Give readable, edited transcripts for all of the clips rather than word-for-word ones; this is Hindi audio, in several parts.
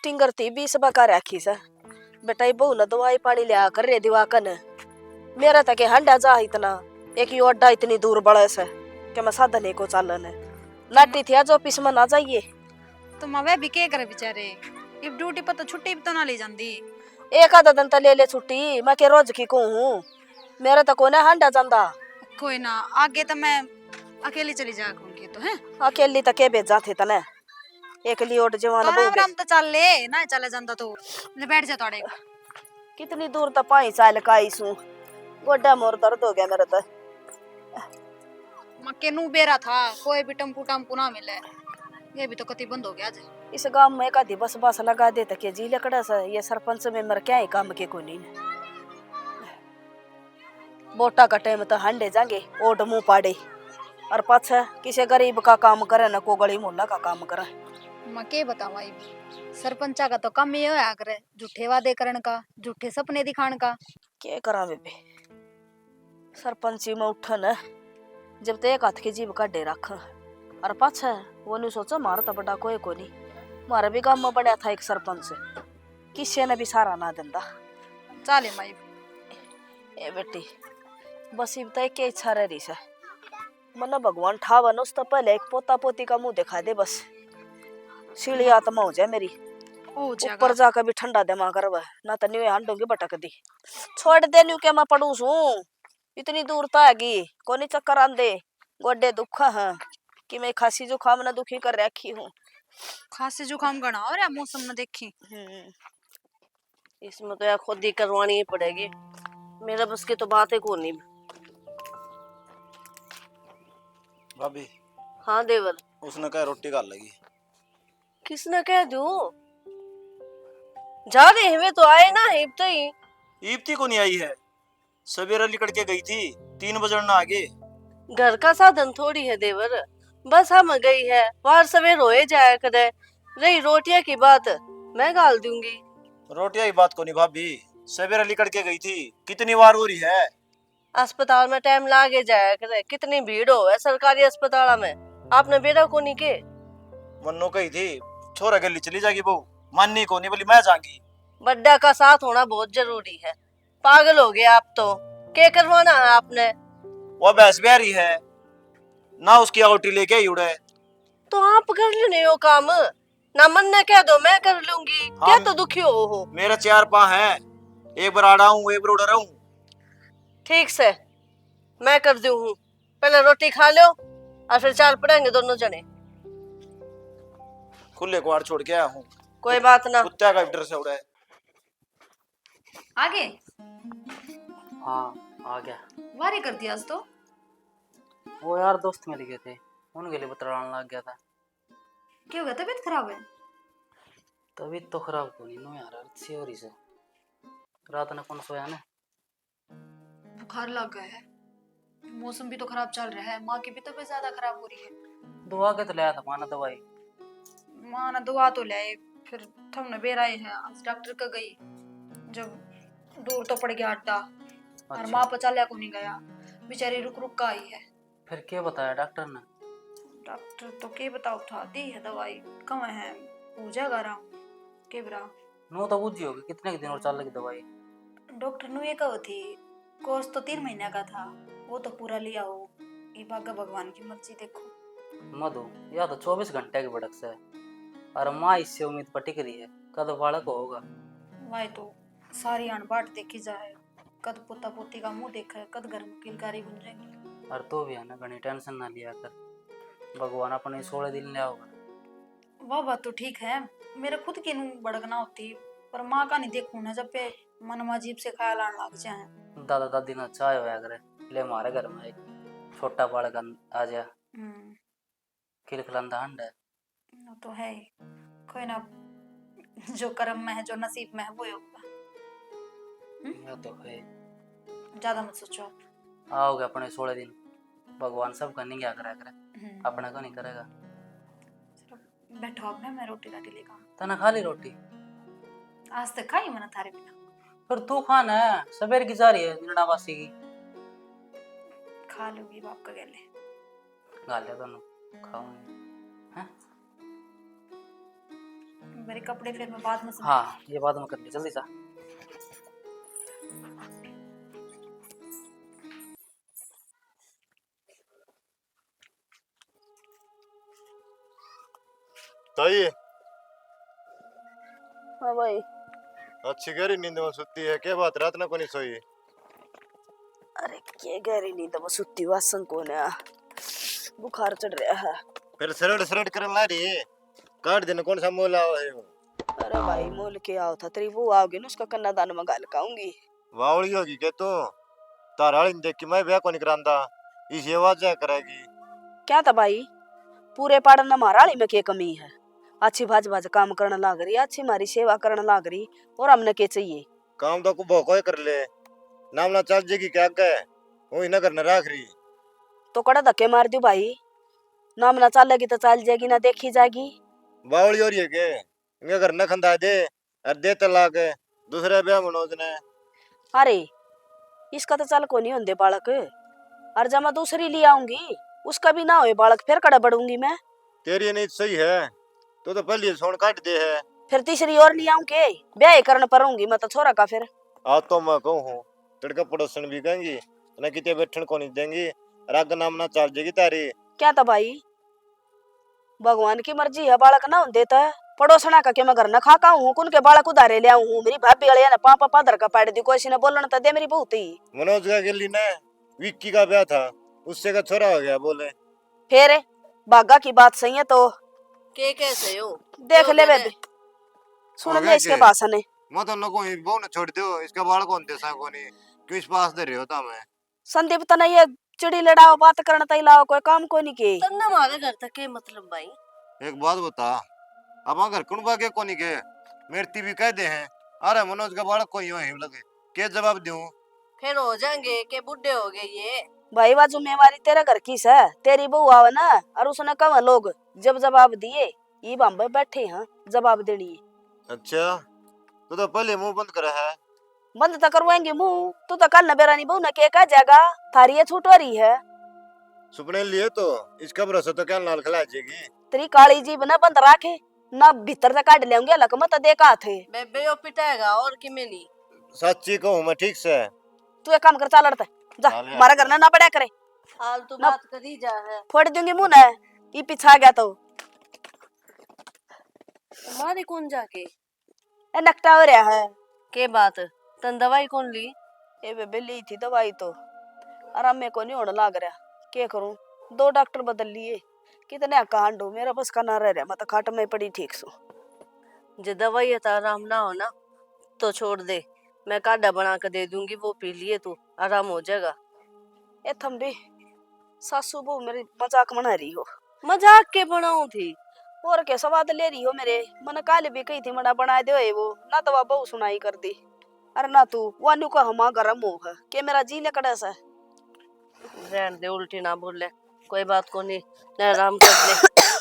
टिंगर थी 20 बका रखी सा बेटा ये बहू न दवाई पानी लिया कर रे दिवा कन मेरा तक हंडा जा इतना एक यो अड्डा इतनी दूर बड़ा से कि मैं साधन को चालन है लाटी थी आज ऑफिस में ना जाइए तो मैं भी के करे बेचारे इब ड्यूटी पर तो छुट्टी भी तो ना ले जांदी एक आधा दिन तो ले ले छुट्टी मैं के रोज की को हूँ मेरा तो कोने हंडा जांदा कोई ना आगे तो मैं अकेली चली जा करूंगी तो है अकेली तक के भेज जाते तने एक लियोट जवान तो बहू राम राम तो चल ले ना चले जांदा तो ले बैठ जा तोड़े कितनी दूर तक पाई चाल काई सू गोड्डा मोर दर्द हो गया मेरा तो मक्के नु बेरा था कोई भी टम्पू टम्पू ना मिले ये भी तो कति बंद हो गया आज इस गांव में का बस बस लगा दे तक जी लकड़ा सा ये सरपंच में मर क्या है काम के को नहीं बोटा का टाइम तो हंडे जाएंगे ओट मुंह पाड़े और पाछे किसी गरीब का काम करे ना को गली मोहल्ला का काम करे मैं के बतावा सरपंचा का तो कम ही होया करे झूठे वादे करन का झूठे सपने दिखान का के करा बेबे सरपंची में उठन जब तो एक हाथ की जीभ काटे रख और पाछे वो नहीं सोचा मारा तो बड़ा कोई को नहीं मारा भी गांव में बनया था एक सरपंच किसी ने भी सारा ना दिंदा चाले माई ए बेटी बस इब तक क्या इच्छा रह रही है मन भगवान ठावन उस तो पहले एक पोता पोती का मुंह दिखा दे बस सीढ़ी आत्मा हो जाए मेरी ऊपर जाकर भी ठंडा दिमाग करवा ना तो न्यू हांडूंगी भटक दी छोड़ दे न्यू के मैं पड़ू सू इतनी दूर तो आगी कोनी चक्कर आंदे गोडे दुखा है कि मैं खांसी जुकाम ना दुखी कर रखी हूँ खांसी जुकाम गना और या मौसम न देखी इसमें तो यार खुद ही करवानी ही पड़ेगी मेरा बस की तो बात है को नहीं भाभी हाँ देवर उसने कहा रोटी खा लगी किसने कह दू जा रहे हुए तो आए ना हिब तो ही ईप्ती को नहीं आई है सवेरा निकल के गई थी 3 बजे ना आगे घर का साधन थोड़ी है देवर बस हम गई है बाहर सवेर होए जाया करे रही रोटियां की बात मैं गाल दूंगी रोटियां की बात को नहीं भाभी सवेरा निकल के गई थी कितनी बार हो रही है अस्पताल में टाइम लागे जाया करे कितनी भीड़ हो है सरकारी अस्पताल में आपने बेटा को नहीं के मन्नू कही थी छोरा गली चली जाएगी बहू माननी को नहीं बोली मैं जाऊंगी बड्डा का साथ होना बहुत जरूरी है पागल हो गए आप तो क्या करवाना है आपने वो भैंस ब्यारी है ना उसकी आउटी लेके आई उड़े तो आप कर लेने हो काम ना मन ने कह दो मैं कर लूंगी क्या तो दुखी हो मेरा 4 पा है एक बार आड़ा हूँ एक बार उड़ा रहूं ठीक से मैं कर दूं हूँ पहले रोटी खा लो और फिर चाल पड़ेंगे दोनों जने खुले कुआर छोड़ के आया हूँ कोई बात ना कुत्ता का डर से उड़ा है आगे हाँ आ गया वारी कर दिया आज तो वो यार दोस्त मिल गए थे उनके लिए बतलाने लग गया था क्या हो गया तबीयत खराब है तबीयत तो खराब तो नहीं नो यार अच्छी हो रही से रात ने कौन सोया ना बुखार लग गया है मौसम भी तो खराब चल रहा है माँ की भी तबीयत ज्यादा खराब हो रही है दवा के तो लाया था माना दवाई माँ ने दवा तो लाए फिर थमने बेर आए हैं आज डॉक्टर का गई जब दूर तो पड़ गया अड्डा और माँ पचालिया को नहीं गया बेचारी रुक रुक का आई है फिर क्या बताया डॉक्टर ने डॉक्टर तो के बताओ था दी है दवाई कम है पूजा करा के बरा नो तो बुझी होगी कितने दिन और चल लगी दवाई डॉक्टर नु ये कहो थी कोर्स तो 3 महीने का था वो तो पूरा लिया हो ये बागा भगवान की मर्जी देखो मधु या तो 24 घंटे की भड़क से और माँ इससे उम्मीद पर टिक रही है कद बालक होगा वाई तो सारी अनबाट देखी जाए कद पोता पोती का मुंह देखा है कद घर में किलकारी बन जाएंगी और तो भी है ना घनी टेंशन ना लिया कर भगवान अपने 16 दिन लिया होगा वाह बात तो ठीक है मेरे खुद की नू भड़कना होती पर माँ का नहीं देखू ना जब पे मन में अजीब से ख्याल आने लग जाए दादा दादी ने चाय होया करे ले हमारे घर में एक छोटा बालक आ जा खिलखिलांदा अंडा वो तो है ही कोई ना जो कर्म में है जो नसीब में है वो होगा यह तो है ज्यादा मत सोचो आप आओगे अपने 16 दिन भगवान सब का नहीं क्या करा करे अपना को नहीं करेगा बैठो आप ना मैं रोटी राटी लेकर तना खा ली रोटी आज तक खाई मैंने थारे बिना फिर तू खाना है सवेर की जा रही है निर्णावासी की खा लूंगी बाप का गले गालिया दोनों खाओ हैं मेरे कपड़े फिर मैं बाद में हाँ ये बाद में कर ली, जल्दी सा। ताई हाँ भाई। अच्छी गहरी नींद में सुती है, क्या बात रात ना को नहीं सोई? अरे के गहरी नींद में सुती वासन को ना बुखार चढ़ रहा है। फिर सरड़ सरड़ करन ला रही है, काट देने कौन सा मोल आओ है वो? अरे भाई मोल के आओ था तेरी वो आओगे ना उसका कन्नादान में गाल काऊंगी। वावड़ी होगी के तो ताराड़ी देख के मैं ब्याह को नहीं करांदा, इस ये आवाज क्या करेगी? क्या था भाई, पूरे पाड़न में महाराड़ी में के कमी है। अच्छी भाज भाज काम करने लाग रही, अच्छी मारी सेवा करने लाग रही, और हमने के चाहिए? काम तो को कोई कर ले, नाम ना चल जेगी क्या गए वो ना करने राख रही। तो कड़ा धक्के मार दू भाई, नाम ना चलेगी तो चल जाएगी ना देखी जाएगी। बावड़ी हो रही है के इनके घर न खंदा दे और दे तलाक दूसरे ब्याह मनोज ने। अरे इसका तो चल को नहीं होंगे बालक, और जब मैं दूसरी ले आऊंगी उसका भी ना होए बालक, फिर कड़ा बढ़ूंगी मैं। तेरी नीत सही है तो पहले सोन काट दे है, फिर तीसरी और ले आऊं के ब्याह करने पड़ूंगी मैं तो छोरा का। फिर आ तो मैं कहूँ तड़का पड़ोसन भी कहेंगी न किते बैठन को नहीं देंगी, राग नाम ना चल जाएगी तारी। क्या था भाई, भगवान की मर्जी है, बालक ना हों देता है पड़ोसना का के मैं घर न खा का हूँ, कुन के बालक उधारे ले आऊं हूँ। मेरी भाभी वाले ना पापा पादर का पाड़ दी, कोई ने बोलना तो दे मेरी बहुत ही। मनोज का गिल्ली ने विक्की का ब्याह था, उससे का छोरा हो गया बोले। फिर बागा की बात सही है तो के कैसे हो? देख ले बेबे, सुन ले इसके भाषण है। मैं तो नको ही बहु न छोड़ दो, इसका बाल कौन दे सा कोनी क्यों इस पास दे रहे होता मैं। संदीप तना ये चिड़ी लड़ाओ बात करना तई लाओ, कोई काम कोई नहीं के। तन्ना हमारे घर तक के मतलब भाई। एक बात बता, अब घर कुण बागे कोनी के मेरती भी कह दे हैं, अरे मनोज का बालक कोई वहीं लगे, के जवाब दूं? फिर हो जाएंगे के बुढ़े हो गए ये। भाई वह जिम्मेवारी तेरे घर की है, तेरी बहू आवे ना और उसने कहा लोग जब जवाब दिए ये बम्बे बैठे हैं जवाब देनी है। अच्छा तो पहले मुंह बंद करा है। बंद तो करवाएंगे मुंह, तू तो कल न बेरानी बहू न के कह जाएगा थारी ये छूट हो रही है। सुपने लिए तो इसका भरोसा तो क्या लाल खिला जाएगी। तेरी काली जीभ ना बंद रखे ना, भीतर से काट लेंगे लक मत देखा थे। बेबे यो पिटाएगा और कि मैं नहीं। सच्ची कहूँ मैं ठीक से। तू एक काम कर, चल लड़ता जा, हमारा घर ना पड़ा करे। फालतू ना- बात करी जा है। फोड़ दूंगी मुंह न, ये पीछा गया तो तुम्हारी कौन जाके ए नकटा हो रहा है। के बात तन दवाई कौन ली? ए बेबे ली थी दवाई तो आराम में को नहीं होने लग रहा, क्या करूं 2 डॉक्टर बदल लिए, कितने कांड हो, मेरा बस का ना रह रहा, मैं तो खाट में पड़ी ठीक सो। जो दवाई है तो आराम ना हो ना तो छोड़ दे, मैं काढ़ा बना कर दे दूंगी, वो पी लिए तू आराम हो जाएगा। ए थम भी सासू बहू मेरी मजाक बना रही हो। मजाक के बनाऊं थी? और के स्वाद ले रही हो मेरे, मन काले भी कही थी मना बना दे वो ना, तो वह बहू सुनाई कर दी। अरे ना तू वानू का हमा गरम हो है के मेरा जी लकड़ा सा। रहने दे, उल्टी ना बोले, कोई बात को नहीं, ले आराम कर ले।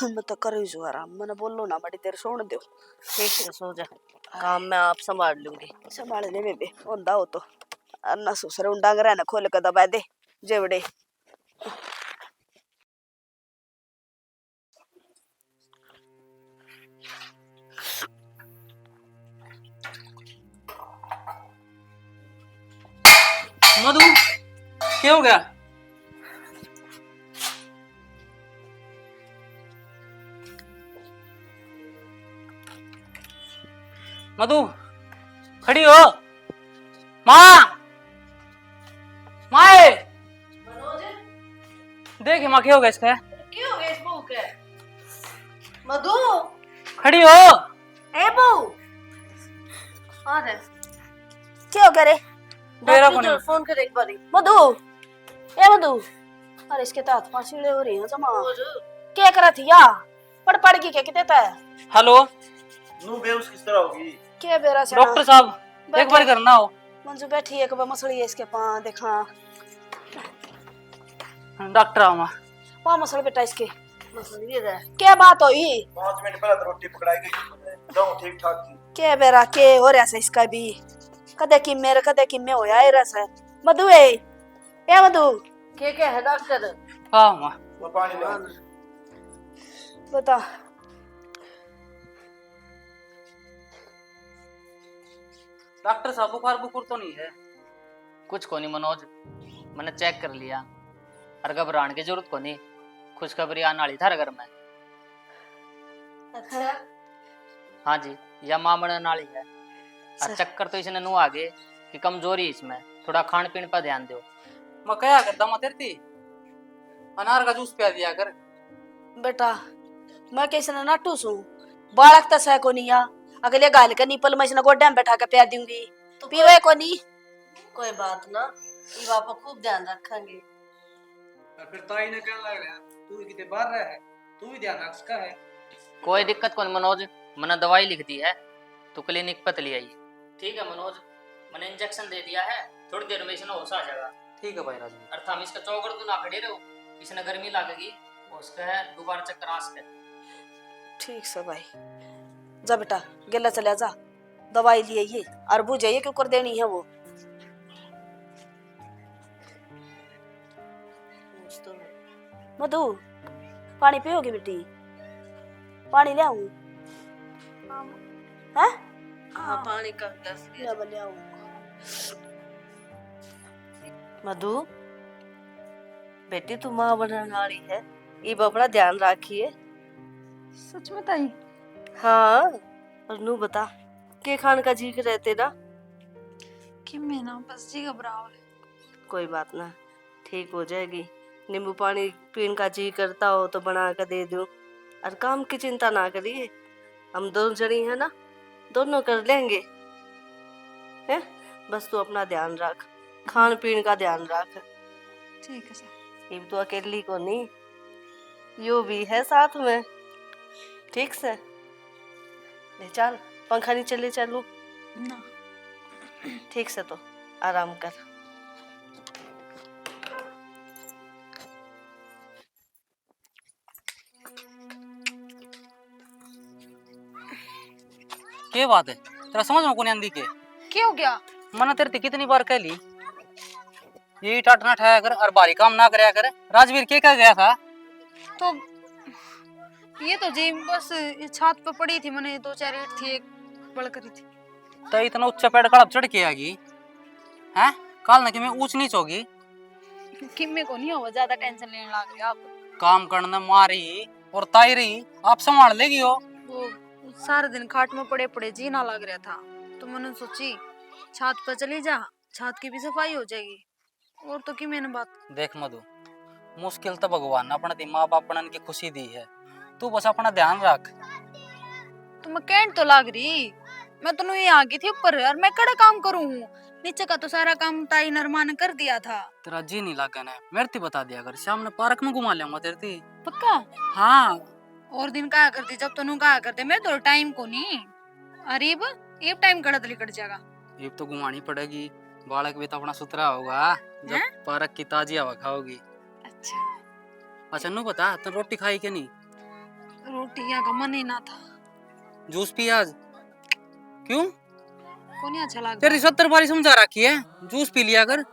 मैं तो कर जो आराम, मैंने बोलो ना बड़ी देर सोने दो। ठीक है सो जा, काम मैं आप संभाल लूंगी। संभाल ले बेबे ओंदा हो तो, अन्ना सुसरे उंडांग रहना खोल के दबा दे जेवड़े। मधु क्या हो गया? मधु खड़ी हो, माँ माए देख माँ क्या हो गया इसका? क्या हो गया इस बहू के? मधु खड़ी हो। ए बहू आ रे, क्या हो गया रे? बेरा डॉक्टर कौन है? को फोन कर एक बारी। मधु ए मधु, अरे इसके तो हाथ पांव सीढ़े हो रही हैं जमा। क्या करा थी या पड़ पड़ की क्या कहता है? हेलो नू बेहोश किस तरह होगी? क्या बेरा से डॉक्टर साहब एक बार करना हो। मंजू बैठी है, एक बार मसली है इसके पांव देखा। डॉक्टर आमा वहाँ मसल बेटा इसके मसली रे, क्या बात हुई? 5 मिनट पहले तो रोटी पकड़ाई गई, जाऊं ठीक ठाक थी। क्या बेरा के हो रहा है इसका भी, कदे कि मेरे कदे कि मैं होया है रस है। मधु ए मधु के है डॉक्टर? हाँ माँ वो पानी ले। बता डॉक्टर साहब बुखार बुखार तो नहीं है? कुछ को नहीं मनोज, मैंने चेक कर लिया और घबराने की जरूरत को नहीं। खुशखबरी आने वाली था घर में। अच्छा हाँ जी, यह माँ बनने वाली है। और चक्कर तो इसने नू आगे कि कमजोरी इसमें, थोड़ा खान पीन पर ध्यान दो। मैं क्या करता हूँ तेरे थी अनार का जूस पिया दिया कर। बेटा मैं कैसे ना नाटू सू बालक तो सह को नहीं आ अगले गाल के नीपल मैं इसने गोड्डे में बैठा के पिया दूंगी तो पीवे को नहीं। कोई बात ना, ई बापा खूब ध्यान रखेंगे। फिर ताई ने क्या लग रहा है तू कितने बाहर रहा है, तू भी ध्यान रख सका है। कोई दिक्कत कौन मनोज, मैंने दवाई लिख दी है तो क्लिनिक पर ले आई। ठीक है मनोज, मैंने इंजेक्शन दे दिया है, थोड़ी देर में इसने होश आ जाएगा। ठीक है भाई राजू। और हम इसका चौकड़ तो ना खड़े रहो, इसने गर्मी लगेगी उसका है दोबारा चक्कर आ सकते। ठीक से भाई जा बेटा गेला चला जा दवाई लिए ये और बुझाइए क्यों कर देनी है वो। मधु पानी पियोगी बेटी? पानी ले आऊं? हैं? हाँ पानी का गिलास ले आऊं। मधु बेटी तू माँ बनने वाली है, ये अपना ध्यान रखिए। सच में ताई? हाँ और नू बता के खान का जी करे तेरा? कि मैं ना बस जी घबराओ। कोई बात ना, ठीक हो जाएगी। नींबू पानी पीने का जी करता हो तो बना कर दे दूं। और काम की चिंता ना करिए, हम दोनों जनी है ना, दोनों कर लेंगे हैं। बस तू अपना ध्यान रख, खान पीन का ध्यान रख। ठीक है सर। ये तो अकेली को नहीं, यो भी है साथ में। ठीक से ले चल, पंखा नीचे ले चलू ना ठीक से, तो आराम कर। क्या बात है तेरा समझ में कौन आंदी के? क्या हो गया? मैंने तेरे कितनी बार कह ली ये टाट ना ठाया कर और भारी काम ना कराया कर। राजवीर क्या कह गया था? तो ये तो जी बस छत पे पड़ी थी, मैंने दो चार ईंट थी एक बड़ करी थी। तो इतना उच्च पेड़ कड़प चढ़ के आगी हैं? काल ना कि मैं ऊंच नीच होगी। किम्मे को नहीं होगा, ज्यादा टेंशन लेने लग गए आप। काम करना मारी और ताई रही आप संभाल लेगी हो। वो सारे दिन खाट में पड़े पड़े जी ना लग रहा था, तो मैंने सोची छत पर चली जा, छत की भी सफाई हो जाएगी। और तो की मैंने बात। देख मधु, मुश्किल तो भगवान ने अपने माँ बाप बनन की खुशी दी है, तू बस अपना ध्यान रख। तो मैं कहने तो लाग रही, मैं तो नहीं आ गई थी ऊपर और मैं कड़ा काम करूँ, नीचे का तो सारा काम ताई नरमा ने कर दिया था। तेरा जी नहीं लगा ना, मेरे ते बता दिया कर, शाम ने पार्क में घुमा लिया तेरे ते। पक्का? हाँ और दिन कहा करती जब तो कहा करते, मैं तो टाइम को नहीं। अरे ये टाइम कड़ा निकट जाएगा। ये तो घुमानी पड़ेगी, बालक भी तो अपना सुथरा होगा जब पार्क की ताजी हवा खाओगी। अच्छा नु बता तो रोटी खाई के नहीं? रोटी का मन ही ना था। जूस पिया आज? क्यों? को नहीं अच्छा लगा? तेरी 70 बारी समझा रखी है, जूस पी लिया कर।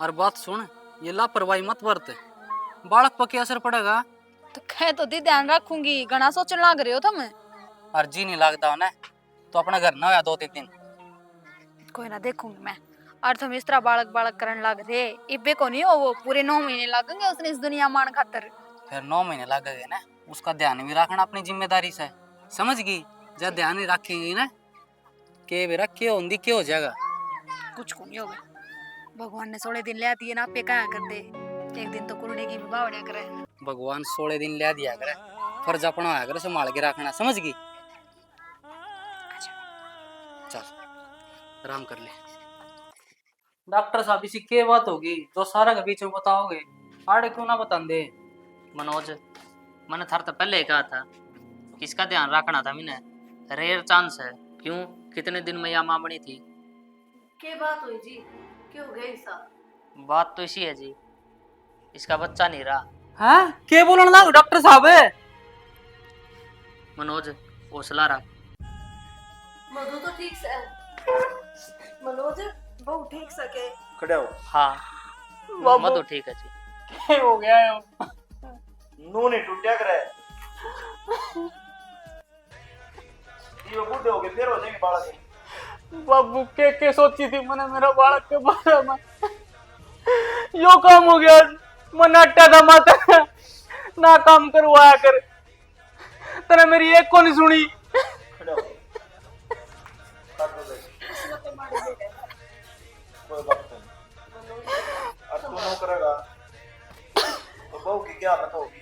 और बात सुन, ये लापरवाही मत बरत, बालक पर क्या असर पड़ेगा। तो कह तो दी ध्यान रखूंगी, घना सोचने लग रहे हो तुम। और जी नहीं लगता ना तो अपना घर ना होया 2-3 दिन। कोई ना देखूंगी मैं। और तुम इस तरह बालक बालक करने लग रहे, इब्बे को नहीं हो, वो पूरे 9 महीने लगेंगे उसने इस दुनिया मान खातर। फिर 9 महीने लगेंगे ना, उसका ध्यान भी रखना अपनी जिम्मेदारी से, समझ गई? जब ध्यान नहीं रखेंगी ना के बेरा क्या होंगी क्या हो जाएगा। कुछ को नहीं होगा, भगवान ने 16 दिन ले दिए ना, पे कहा करते एक दिन तो कुरड़े की विवाह बढ़िया करे। भगवान 16 दिन ले दिया करे, फर्ज अपना होया करे संभाल के रखना, समझ गई? चल आराम कर ले। डॉक्टर साहब इसी क्या बात होगी जो सारा के बीच में बताओगे, आड़े क्यों ना बता दे? मनोज, मैंने थार तो पहले ही कहा था किसका ध्यान रखना था। मैंने रेयर चांस है, क्यों कितने दिन में यह माँ बनी थी। क्या बात हुई जी, क्यों हो गया ऐसा? बात तो इसी है जी, इसका बच्चा नहीं रहा। हाँ क्या बोलने लगा डॉक्टर साहब? मनोज हौसला रख। मधु तो ठीक से मनोज बहुत ठीक सके खड़े हो। हाँ मधु ठीक है जी। हो गया है नू नहीं टूटिया करे, ये बूढ़े हो गए फिर हो जाएंगे बालक। बाबू के सोची थी मैंने मेरा बालक के बारे में। यो काम हो गया, मन अट्टा था माता ना काम करवाया कर, तेरे मेरी एक को नहीं सुनी। कोई बात नहीं, और तू नो करेगा तो बहू की क्या बात होगी।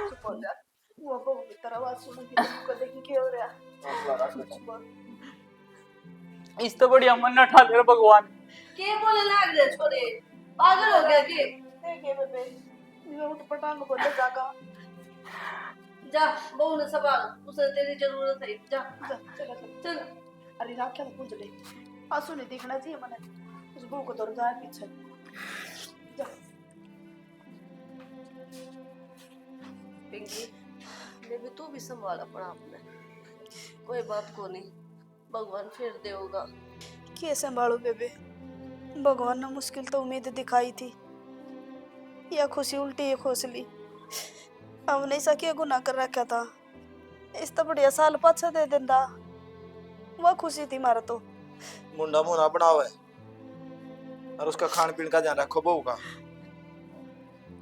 चुप हो जा, वो बहू की तरह आवाज सुनेगी तो को देखी क्या हो रहा है। हौसला रख बेटा। चुप हो। इस तो बढ़िया मन न ठा दे भगवान। के बोले लाग रहे छोरे, पागल हो गया के? देखे बेबे, ये उठ पटांग को ले जागा। जा बहू ने संभाल, उसे तेरी जरूरत है। जा जा, चला चला। चल। अरे राख्या तो पूछ ले, आंसू नहीं दिखना चाहिए मने, उस बहू को दौड़ जाए पीछे। जा। पिंकी, बेबी तू भी संभाल अपना आपने, कोई बात को नहीं, भगवान फिर देगा। के संभालू बेबे, भगवान ने मुश्किल तो उम्मीद दिखाई थी, या खुशी उल्टी ये खोसली। अब नहीं सके गुनाह कर रखा था, इस तो बढ़िया साल पाछा दे देंदा, वह खुशी थी मारा तो। मुंडा मुंडा बनावे और उसका खान पीन का ध्यान रखो बहू का,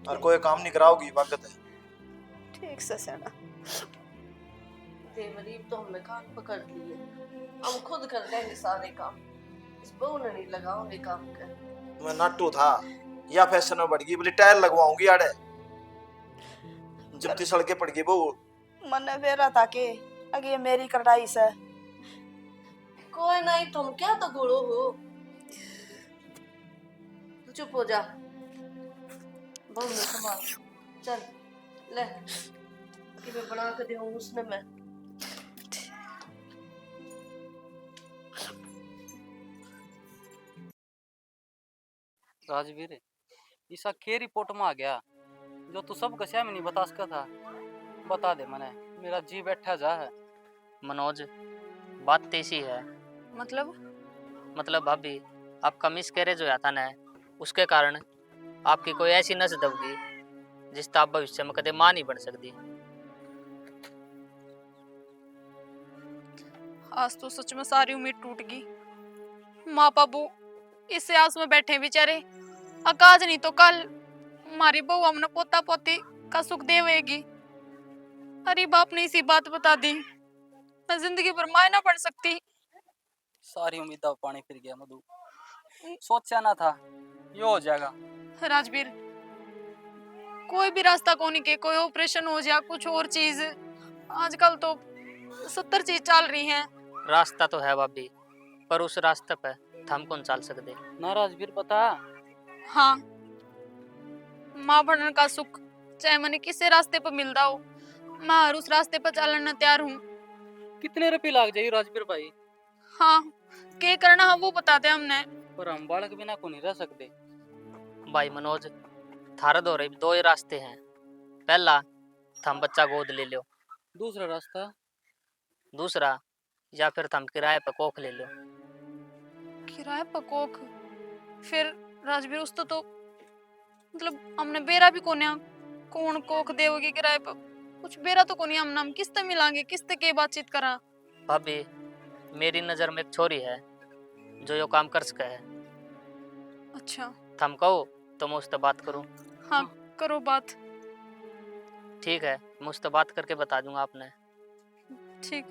और कोई काम नहीं कराओगी वक्त है। ठीक से सेना। देवरीब तो हमने कान पकड़ लिए, हम खुद कर लेंगे सारे काम, इस बहू ने नहीं लगाओगे काम कर। मैं नाटू था या फैशन में बढ़ गई, बोली टायर लगवाऊंगी आड़े, जब सड़के पड़ गई बहू। मन ने बेरा था कि अगे ये मेरी कढ़ाई से। कोई नहीं, तुम क्या तो गुड़ो हो, चुप हो जा, बहू ने संभाल। चल ले कि मैं बना के दूं उसने। मैं राजवीर, ईसा के रिपोर्ट में आ गया जो तू सब कसिया में नहीं बता सका था, बता दे मने, मेरा जी बैठा जा है। मनोज, बात ऐसी है, मतलब भाभी आपका मिस कैरेज हो जाता ना, उसके कारण आपकी कोई ऐसी नस दबगी जिसका आप भविष्य में कदे मां नहीं बन सकती। आज तो सच में सारी उम्मीद टूट गई। माँ बाबू इस आस में बैठे बेचारे, अकाज नहीं तो कल हमारी बहू हमने पोता पोती का सुख देवेगी। अरे बाप ने इसी बात बता दी, मैं जिंदगी भर मां ना बन सकती। सारी उम्मीदा पानी फिर गया मधु, सोचा ना था ये हो जाएगा। राजवीर, कोई भी रास्ता कोनी के, कोई ऑपरेशन हो जाए कुछ और चीज, आजकल तो 70 चीज चल रही हैं। रास्ता तो है भाभी, पर उस रास्ते पे हम कौन चल सकते। ना राजवीर पता, हाँ, माँ बनने का सुख चाहे मैंने किसी रास्ते पर मिलता हो, मैं हर उस रास्ते पर चलने तैयार हूँ। कितने रुपये लाग जाए राजवीर भाई? हाँ, क्या करना है वो बताते हमने। पर हम बालक बिना को नहीं रह सकते। भाई मनोज, थारा दो ही रास्ते हैं। पहला, थम बच्चा गोद ले लो। दूसरा रास्ता? दूसरा, या फिर थम किराए पर कोख ले लो। किराए पर कोख? फिर राजवीर उस तो मतलब हमने बेरा भी कोन्या, कौन कोख देवगी किराए पर? कुछ बेरा तो कोनी, हम किस्ते मिलांगे, किस्ते के बातचीत करा। भाभी, मेरी नजर में एक छोरी है जो यो काम कर सके है। अच्छा, थम कहो तो मैं उससे बात करूं। हाँ करो बात। ठीक है, मैं उससे बात करके बता दूंगा आपने। ठीक।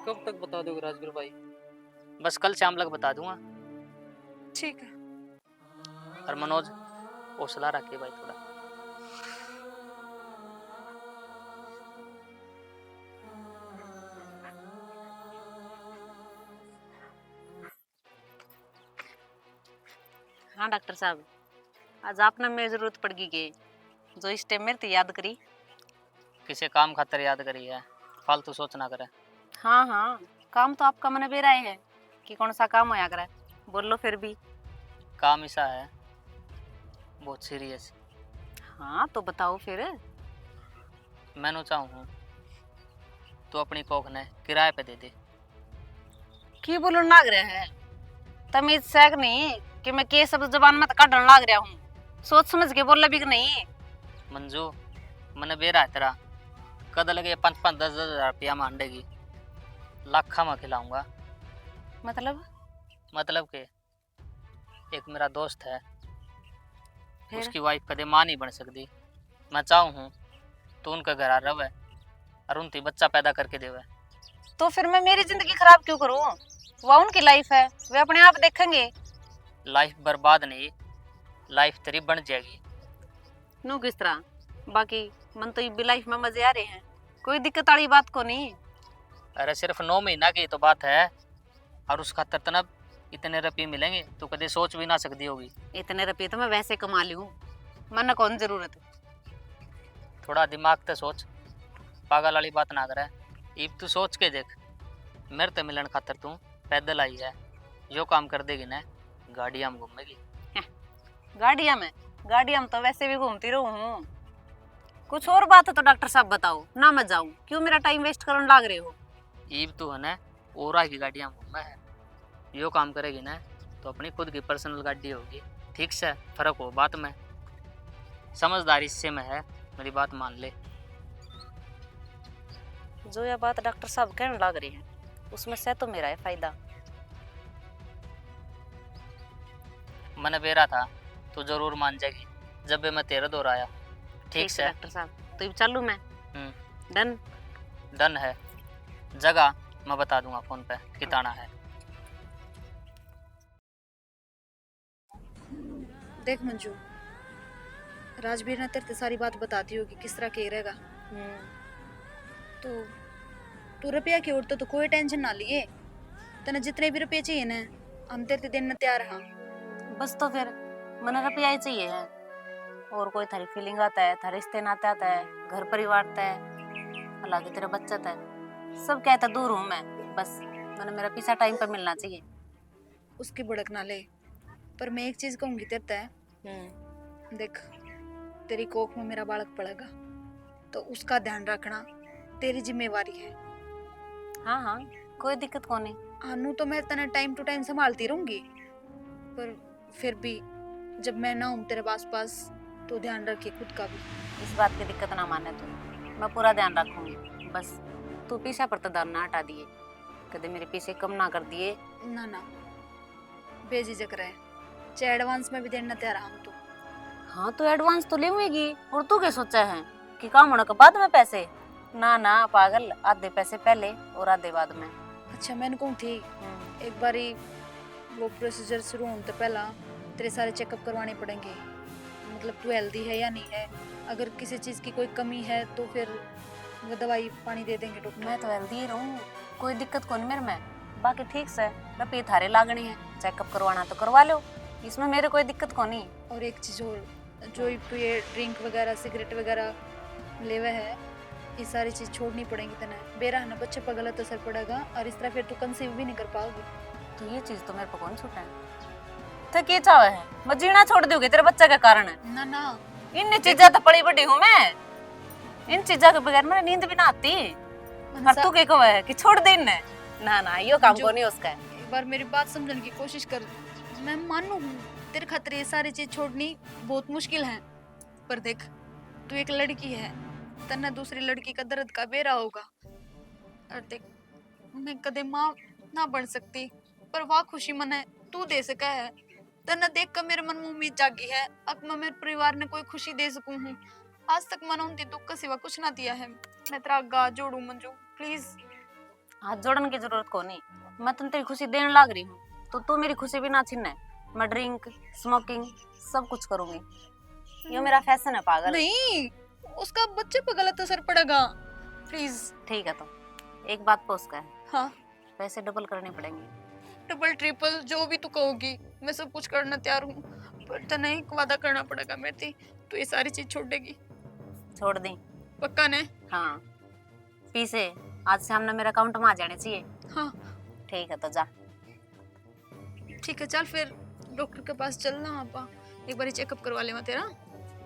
कब तक बता दोगे राजवीर भाई? बस कल शाम तक बता दूंगा। ठीक है। और मनोज, हौसला रखिए भाई थोड़ा। हाँ डॉक्टर साहब, आज आपने मेरी जरूरत पड़ गई के जो इस टाइम मेरे याद करी। किसी काम खातर याद करी है, फालतू सोच ना करे। हाँ हाँ, काम तो आपका मन बेरा है कि कौन सा काम होया करे, बोल लो फिर भी। काम ऐसा है बहुत सीरियस। हाँ तो बताओ फिर। मैंने चाहूँ तो अपनी कोख ने किराए पे दे दे। की बोलो लाग रहा है, तमीज से नहीं कि मैं के शब्द जबान में काटने लाग रहा हूँ, सोच समझ के बोल भी नहीं। मंजू, मैंने बेरा है तेरा, कद लगे 5-5, 10-10 हजार रुपया मांडेगी, लाखा में खिलाऊंगा। मतलब मतलब के एक मेरा दोस्त है, फिर? उसकी वाइफ कदे मां नहीं बन सकती। मैं चाहूँ हूँ तो उनका घर आ रवे और उनकी बच्चा पैदा करके देवे। तो फिर मैं मेरी जिंदगी खराब क्यों करूं? वह उनकी लाइफ है, वे अपने आप देखेंगे। लाइफ बर्बाद नहीं, लाइफ तेरी बन जाएगी। नो किस तरह? बाकी मन तो ये लाइफ में मजे आ रहे हैं, कोई दिक्कत वाली बात को नहीं। अरे सिर्फ 9 महीना की तो बात है और उस खातर तनब इतने रुपये मिलेंगे तो कभी सोच भी ना सकती होगी। इतने रुपये तो मैं वैसे कमा लूं, मन कौन जरूरत है। थोड़ा दिमाग ते सोच, पागल वाली बात ना करे। इब तू सोच के देख, मेरे ते मिलन खातर तू पैदल आई है, जो काम कर देगी ना गाड़ियाँ में घूमेगी। गाड़ियां में तो वैसे भी घूमती रहूं हूं। कुछ और बात है तो डॉक्टर साहब बताओ ना, मैं जाऊं। क्यों मेरा टाइम वेस्ट करने लग रहे हो? ईब तू है ना ओरा की गाड़ियाँ में घूमे है, यो काम करेगी ना तो अपनी खुद की पर्सनल गाड़ी होगी। ठीक से फर्क हो बात में, समझदारी इससे में है, मेरी बात मान ले। जो यह बात डॉक्टर साहब कहने लग रही है उसमें से तो मेरा है फायदा। मैंने बेरा था तो जरूर मान जाएगी जब भी मैं तेरे दौर आया। ठीक से डॉक्टर साहब, तो अब चलूं मैं? डन। डन है। जगह मैं बता दूंगा फोन पे किताना है। देख मंजू, राजवीर ने तेरे से सारी बात बताती होगी किस तरह के रहेगा। तो तू रुपया की ओर तो कोई टेंशन ना लिए, तने जितने भी रुपये चाहिए ना हम तेरे से देने तैयार हाँ। बस तो फिर मन रुपया ही चाहिए है, और कोई थारी फीलिंग आता है, थारे रिश्ते नाते आता है, घर परिवार आता है, हालांकि तेरा बच्चा था, सब कहता दूर हूँ मैं। बस मैंने मेरा पीछा टाइम पर मिलना चाहिए। उसकी भड़क ना ले, पर मैं एक चीज कहूंगी तेरे से, देख तेरी कोख में मेरा बालक पड़ेगा तो उसका ध्यान रखना तेरी जिम्मेवारी है। हाँ हाँ, कोई दिक्कत को नहीं। अनु तो मैं तना टाइम टू टाइम संभालती रहूंगी, पर फिर भी जब मैं ना हूँ तेरे पास तो ध्यान रखिए खुद का भी। इस बात की दिक्कत ना माने तू, मैं पूरा ध्यान रखूंगी। बस तू पीछा पर तो दान ना हटा दिए, कदे मेरे पीछे कम ना कर दिए। ना ना बेझिझक रहे, चाहे एडवांस में भी देना तैयार हम तो। हाँ तो एडवांस तो लेंगी, और तू क्या सोचा है कि काम होने के बाद में पैसे? ना ना पागल, आधे पैसे पहले और आधे बाद में। अच्छा मैंने कहूँ थी एक बारी वो प्रोसीजर शुरू होने तो पहला तेरे सारे चेकअप करवाने पड़ेंगे, मतलब तू हेल्दी है या नहीं है। अगर किसी चीज़ की कोई कमी है तो फिर वो दवाई पानी दे देंगे डॉक्टर। मैं तो हेल्दी ही रहूँ, कोई दिक्कत कौन मेरे में। बाकी ठीक से रुपये थारे लागनी है, चेकअप करवाना तो करवा लो, इसमें मेरे कोई दिक्कत को नहीं। और एक चीज़ और, जो तू ये ड्रिंक वगैरह सिगरेट वगैरह लेवे है, ये सारी चीज़ छोड़नी पड़ेगी तना। बेरा है ना बच्चे पर गलत असर पड़ेगा और इस तरह फिर तू कंसीव भी नहीं कर पाओगी। तो ये चीज़ तो मेरे को कौन छूटा है? तो क्या चाहे है मैं जीना छोड़ दूंगी तेरे बच्चे के कारण है? ना ना इन चीज़ों तो बड़ी बड़ी हूँ मैं, इन चीज़ों के बगैर मेरी नींद भी ना आती। और तू क्या कहो है कि छोड़ दे इन्हें? ना ना यो काम को नहीं उसका है। एक बार मेरी बात समझने की कोशिश कर। मैं मानू हूँ तेरे खातिर ये सारी चीज छोड़नी बहुत मुश्किल है, पर देख तू एक लड़की है, तना दूसरी लड़की का दर्द का बेरा होगा। और देख मैं कदे माँ ना बन सकती, पर वाह खुशी मने तू दे सका है। तना देख कर मेरे मन में उम्मीद जागी है, अब मैं मेरे परिवार ने कोई खुशी दे सकूं हूँ। आज तक मैंने उनके दुख का सिवा कुछ ना दिया है। मैं तेरा गा जोड़ू मंजू प्लीज। हाथ जोड़ने की जरूरत को नहीं, मैं तुम तेरी खुशी देने लग रही हूँ तो तू मेरी खुशी भी ना छीनना है। मैं ड्रिंक स्मोकिंग सब कुछ करूंगी, ये मेरा फैशन है पागल। नहीं, उसका बच्चे पर गलत असर पड़ेगा प्लीज। ठीक है तो एक बात पोस्ट का है, हाँ पैसे डबल करने पड़ेंगे। डबल ट्रिपल जो भी तू कहोगी मैं सब कुछ करना तैयार हूँ, पर तने एक वादा करना पड़ेगा मेरे से, तू ये सारी चीज छोड़ देगी? छोड़ दी। पक्का ने? हाँ पीछे आज शाम ने मेरे अकाउंट में आ जाने चाहिए। हाँ ठीक है तो जा। ठीक है चल फिर डॉक्टर के पास चलना, आपा एक बार चेकअप करवा ले। मैं तेरा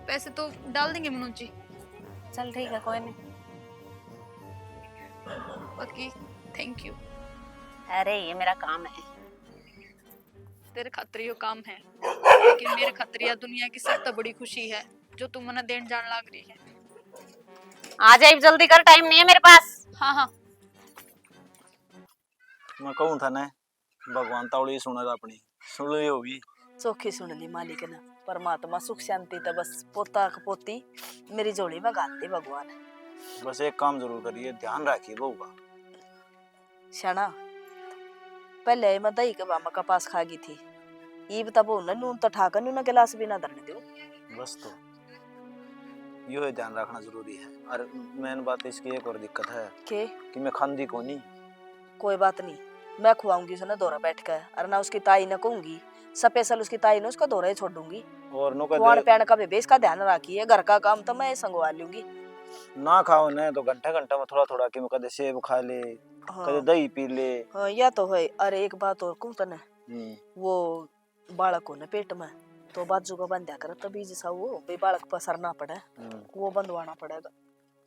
पैसे तो डाल देंगे मनोज जी। चल ठीक है कोई नहीं। बाकी थैंक यू, अरे ये मेरा काम है। तेरे खातिर यो काम है, लेकिन मेरे खातिर यह दुनिया की सबसे बड़ी खुशी है जो तू मना देन जान लाग रही है। आ जाए जल्दी कर, टाइम नहीं है मेरे पास। हाँ हाँ मैं कहूँ था ना भगवान तावड़ी सुनेगा अपनी, सुन ली होगी। चौखी सुन ली मालिक ने। परमात्मा सुख शांति तो बस पोता का पोती मेरी जोड़ी में गाते भगवान। बस एक काम जरूर करिए, ध्यान रखिए बहू का। शाना पहले मैं दही के बामा का पास खा गई थी, ईब तब उन्हें नून तो ठाकर नून गिलास भी ना धरने दो। बस तो यो है, ध्यान रखना जरूरी है। और मेन बात इसकी एक और दिक्कत है के कि मैं खांदी को नहीं। कोई बात नहीं, मैं खुआऊंगी उसे ना दौरा बैठ कर, और ना उसकी ताई न कहूंगी, स्पेशल उसकी ताई ने उसका दौरा ही छोड़ दूंगी। और नो खुआन कदे पैन का भी इसका ध्यान रखिए, घर का काम तो मैं संगवा लूंगी। ना खाओ न तो घंटा घंटा में थोड़ा थोड़ा कि मैं कदे सेब खा ले, कदे हाँ, दही पी ले। हाँ या तो है। अरे एक बात और कहूं तने, वो बालक हो न पेट में तो बाजू का बंध्या कर, तभी जैसा वो बे बालक पसर ना पड़े, वो बंधवाना पड़ेगा।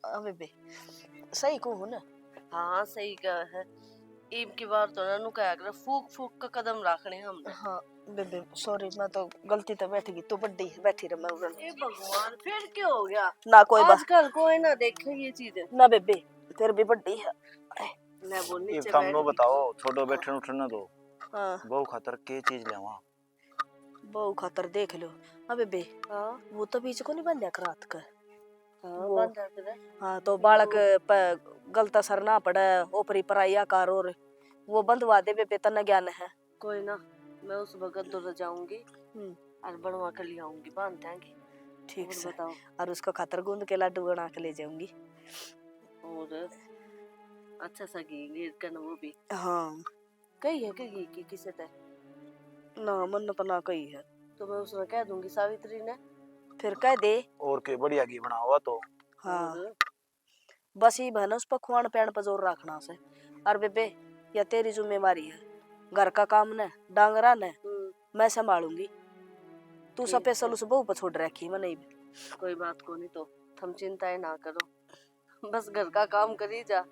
अबे बे सही कहूं ना? हाँ सही कहा है। ईब की बार तो ना नु कहा कर फूक फूक का कदम रखने हमने। हाँ बेबे सॉरी, मैं तो गलती तो बैठ गई, तू बड्डी बैठी रह, मैं उड़न। ए भगवान फिर क्या हो गया? ना कोई बात आजकल कोई ना देखे ये चीजें। ना बेबे, फिर भी बड्डी है। मैं बोल ये नीचे तुम नो बैठ बताओ, छोटो बैठे उठने दो, हाँ बहू खातर के चीज लेवा। बहू खातर देख लो। अबे बे हाँ वो तो बीच को नहीं बंध्या कर रात का। हाँ वो- बंद कर दे। हाँ तो बालक गलत असर ना पड़े, ओपरी पराई आकार और वो बंधवा दे बेबे, तना ज्ञान है। कोई ना, मैं उस भगत दूर जाऊंगी हम्म, और बनवा कर ले आऊंगी, बांध देंगे। ठीक और से। बताओ। और उसको खातर गूंद के लड्डू बना के ले जाऊंगी। और अच्छा सा घी गिर कर वो भी हाँ कही है कि किसे तय ना मन तो ना कही है, तो मैं उसने कह दूंगी सावित्री ने। फिर कह दे। और के बढ़िया घी बना हुआ तो। हाँ और बस ये बहन उस पर खुआन पैन पर जोर रखना से। और बेबे या तेरी जिम्मेवारी है, घर का काम न डांगरा न मैं संभालूंगी, तू ठीक स्पेशल है। उस बहू पर छोड़ रखी मैंने। कोई बात को नहीं, तो तुम चिंताएं ना करो, बस घर का काम करी जा,